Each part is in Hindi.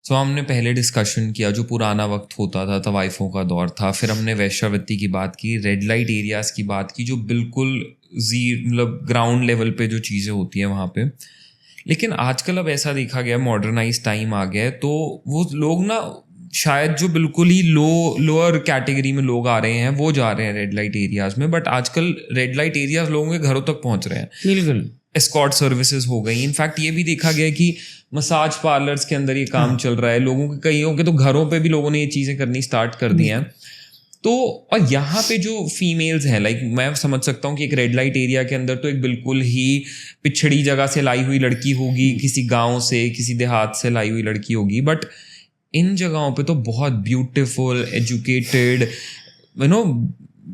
सो हमने पहले डिस्कशन किया जो पुराना वक्त होता था, तवाइफों का दौर था, फिर हमने वेश्यावृत्ति की बात की, रेड लाइट एरियाज़ की बात की, जो बिल्कुल मतलब ग्राउंड लेवल पे जो चीज़ें होती हैं वहाँ पे। लेकिन आजकल अब ऐसा देखा गया, मॉडर्नाइज टाइम आ गया है, तो वो लोग ना शायद जो बिल्कुल ही लोअर कैटेगरी में लोग आ रहे हैं वो जा रहे हैं रेड लाइट एरियाज़ में, बट आजकल रेड लाइट एरियाज़ लोगों के घरों तक पहुँच रहे हैं। बिल्कुल एस्कॉर्ट सर्विसेज हो गई। इनफैक्ट ये भी देखा गया कि मसाज पार्लर्स के अंदर ये काम चल रहा है, लोगों के कईयों के तो घरों पे भी लोगों ने ये चीज़ें करनी स्टार्ट कर दी हैं। तो और यहाँ पे जो फीमेल्स हैं, लाइक मैं समझ सकता हूँ कि एक रेड लाइट एरिया के अंदर तो एक बिल्कुल ही पिछड़ी जगह से लाई हुई लड़की होगी, किसी गांव से किसी देहात से लाई हुई लड़की होगी, बट इन जगहों पे तो बहुत beautiful, educated, you know,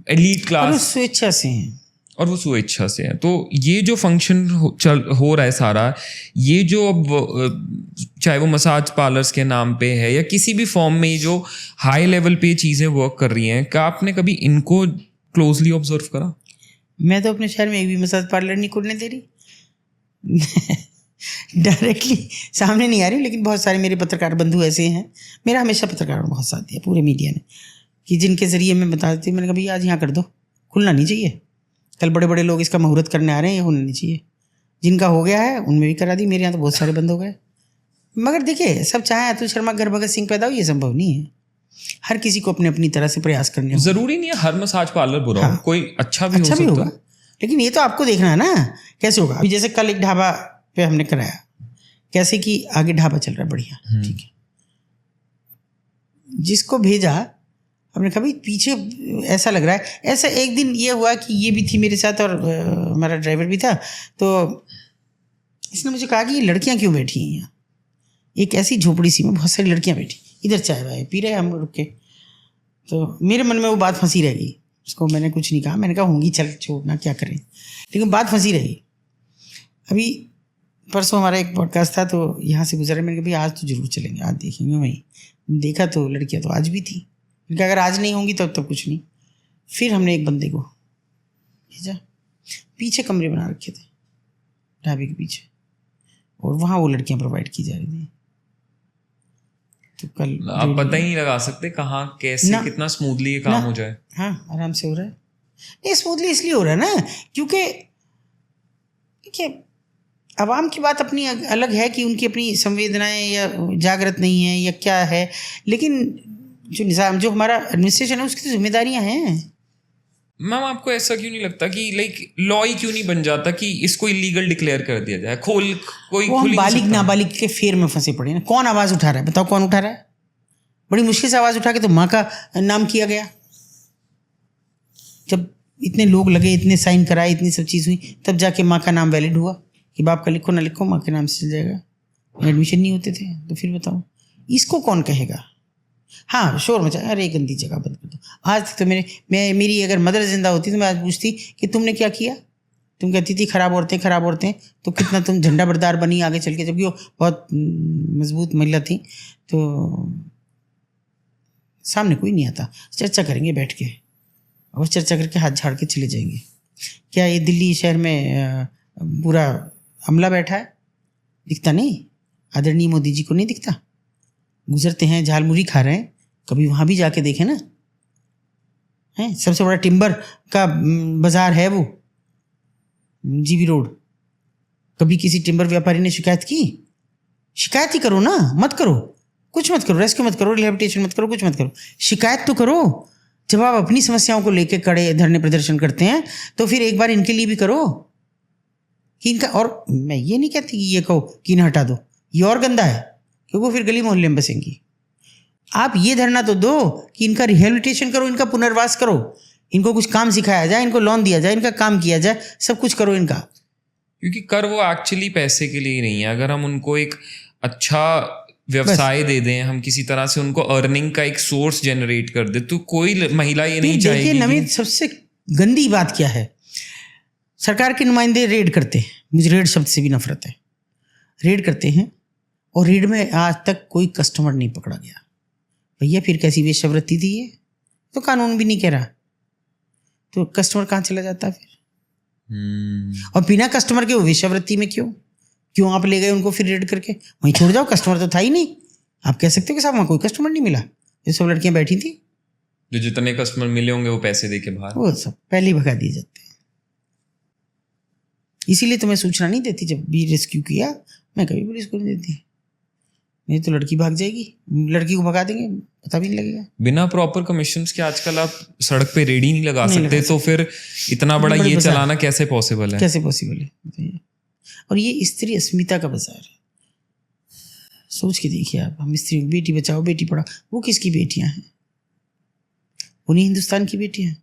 elite class, स्वेच्छा से हैं और वो स्वेच्छा से है। तो ये जो फंक्शन हो रहा है सारा, ये जो अब चाहे वो मसाज पार्लर्स के नाम पे है या किसी भी फॉर्म में, ये जो हाई लेवल पे चीज़ें वर्क कर रही हैं, क्या आपने कभी इनको क्लोजली ऑब्जर्व करा? मैं तो अपने शहर में एक भी मसाज पार्लर नहीं खुलने दे रही डायरेक्टली सामने नहीं आ रही, लेकिन बहुत सारे मेरे पत्रकार बंधु ऐसे हैं, मेरा हमेशा पत्रकारों ने बहुत साथ दिया, पूरे मीडिया ने, कि जिनके ज़रिए मैं बता देती, मैंने कहा भैया आज यहाँ कर दो, खुलना नहीं चाहिए, कल बड़े बड़े लोग इसका मुहूर्त करने आ रहे हैं, ये होना नहीं चाहिए। जिनका हो गया है उनमें भी करा दी, मेरे यहाँ तो बहुत सारे बंद हो गए। मगर देखिए, सब चाहे अतुल शर्मा घर भगत सिंह पैदा हो, ये संभव नहीं है। हर किसी को अपने अपनी तरह से प्रयास करने होंगे। ज़रूरी नहीं है हर मसाज पार्लर बुरा हो, कोई अच्छा भी होगा, लेकिन ये तो आपको देखना है ना कैसे होगा। अभी जैसे कल एक ढाबा पे हमने कराया, कैसे कि आगे ढाबा चल रहा है बढ़िया, ठीक है, जिसको भेजा हमने कहा भाई पीछे ऐसा लग रहा है, ऐसा एक दिन ये हुआ कि ये भी थी मेरे साथ और हमारा ड्राइवर भी था, तो इसने मुझे कहा कि ये लड़कियां क्यों बैठी हैं यहाँ, एक ऐसी झोपड़ी सी में बहुत सारी लड़कियां बैठी, इधर चाय वाय पी रहे हम रुक के। तो मेरे मन में वो बात फंसी रह गई, उसको मैंने कुछ नहीं कहा, मैंने कहा होंगी, चल छोड़ना क्या करें, लेकिन बात फंसी रही। अभी परसों हमारा एक पॉडकास्ट था, तो यहाँ से गुजरा, मैंने कहा भाई आज तो जरूर चलेंगे, आज देखेंगे। वहीं देखा तो लड़कियाँ तो आज भी थी, क्योंकि अगर आज नहीं होंगी तब तो कुछ नहीं। फिर हमने एक बंदे को भेजा, पीछे कमरे बना रखे थे ढाबे के पीछे, और वहाँ वो लड़कियाँ प्रोवाइड की जा रही थी। तो कल आप पता ही नहीं लगा सकते कहाँ कैसे कितना स्मूथली ये काम हो जाए। हाँ, आराम से हो रहा है। नहीं, स्मूथली इसलिए हो रहा है ना क्योंकि देखिए, आवाम की बात अपनी अलग है कि उनकी अपनी संवेदनाएं या जागृत नहीं है या क्या है, लेकिन जो निज़ाम, जो हमारा एडमिनिस्ट्रेशन है, उसकी तो जिम्मेदारियां हैं। मैम आपको ऐसा क्यों नहीं लगता कि लाइक लॉ ही क्यों नहीं बन जाता कि इसको इलीगल डिक्लेयर कर दिया जाए? कोई हम बालिग नाबालिग के फेर में फंसे पड़े ना। कौन आवाज़ उठा रहा है, बताओ कौन उठा रहा है? बड़ी मुश्किल से आवाज़ उठा के तो माँ का नाम किया गया। जब इतने लोग लगे, इतने साइन कराए, इतनी सब चीज़ हुई, तब जाके माँ का नाम वैलिड हुआ कि बाप का लिखो ना लिखो, माँ के नाम से चल जाएगा। एडमिशन नहीं होते थे तो फिर बताओ इसको कौन कहेगा? हाँ, शोर मचा, अरे गंदी जगह बंद कर दो। आज तक तो मेरी अगर मदर जिंदा होती तो मैं आज पूछती कि तुमने क्या किया। तुम कहती थी खराब औरतें, तो कितना तुम झंडा बरदार बनी आगे चल के, जबकि वो बहुत मजबूत महिला थी। तो सामने कोई नहीं आता, चर्चा करेंगे बैठ के, और चर्चा करके हाथ झाड़ के चले जाएंगे। क्या ये दिल्ली शहर में पूरा अमला बैठा है? दिखता नहीं? आदरणीय मोदी जी को नहीं दिखता? गुजरते हैं, झालमुरी खा रहे हैं, कभी वहाँ भी जाके देखें ना। है सबसे बड़ा टिम्बर का बाजार है वो जीबी रोड। कभी किसी टिम्बर व्यापारी ने शिकायत की? शिकायत ही करो ना, मत करो, कुछ मत करो, रेस्क्यू मत करो, रिहेबिलिटेशन मत करो, कुछ मत करो, शिकायत तो करो। जब आप अपनी समस्याओं को लेकर कड़े धरने प्रदर्शन करते हैं तो फिर एक बार इनके लिए भी करो कि इनका, और मैं ये नहीं कहती कि ये कहो कि इन्हें हटा दो, ये और गंदा है क्योंकि फिर गली मोहल्ले में बसेंगी। आप ये धरना तो दो कि इनका रिहेबिलिटेशन करो, इनका पुनर्वास करो, इनको कुछ काम सिखाया जाए, इनको लोन दिया जाए, इनका काम किया जाए, सब कुछ करो इनका। क्योंकि कर वो एक्चुअली पैसे के लिए ही नहीं है। अगर हम उनको एक अच्छा व्यवसाय दे दें, हम किसी तरह से उनको अर्निंग का एक सोर्स जनरेट कर दे, तो कोई महिला ये नहीं चाहेगी। देखिए नवीन, सबसे गंदी बात क्या है, सरकार के नुमाइंदे रेड करते हैं। मुझे रेड शब्द से भी नफरत है। रेड करते हैं और रेड में आज तक कोई कस्टमर नहीं पकड़ा गया। भैया फिर कैसी वेश्यावृत्ति थी ये? तो कानून भी नहीं कह रहा, तो कस्टमर कहाँ चला जाता फिर? और बिना कस्टमर के वो वेश्यावृत्ति में क्यों आप ले गए उनको फिर रेड करके? वहीं छोड़ जाओ, कस्टमर तो था ही नहीं। आप कह सकते हो कि साहब वहाँ कोई कस्टमर नहीं मिला, ये सब लड़कियां बैठी थी, जो जितने कस्टमर मिले होंगे वो पैसे दे के बाहर। वो सब पहले ही भगा दिए जाते हैं। इसीलिए तो मैं सूचना नहीं देती, जब भी रेस्क्यू किया मैं कभी पुलिस को नहीं देती, नहीं तो लड़की भाग जाएगी, लड़की को भगा देंगे, पता भी नहीं लगेगा। बिना प्रॉपर कमीशंस के आजकल आप सड़क पे रेडी नहीं लगा नहीं सकते, लगा तो फिर इतना बड़ा बड़े ये बाजार। चलाना कैसे पॉसिबल है? कैसे पॉसिबल है बताइए? और ये स्त्री अस्मिता का बाजार है। सोच के देखिए आप, हम स्त्री बेटी बचाओ बेटी पढ़ाओ, वो किसकी बेटियां हैं? उन्हीं हिंदुस्तान की बेटियां हैं।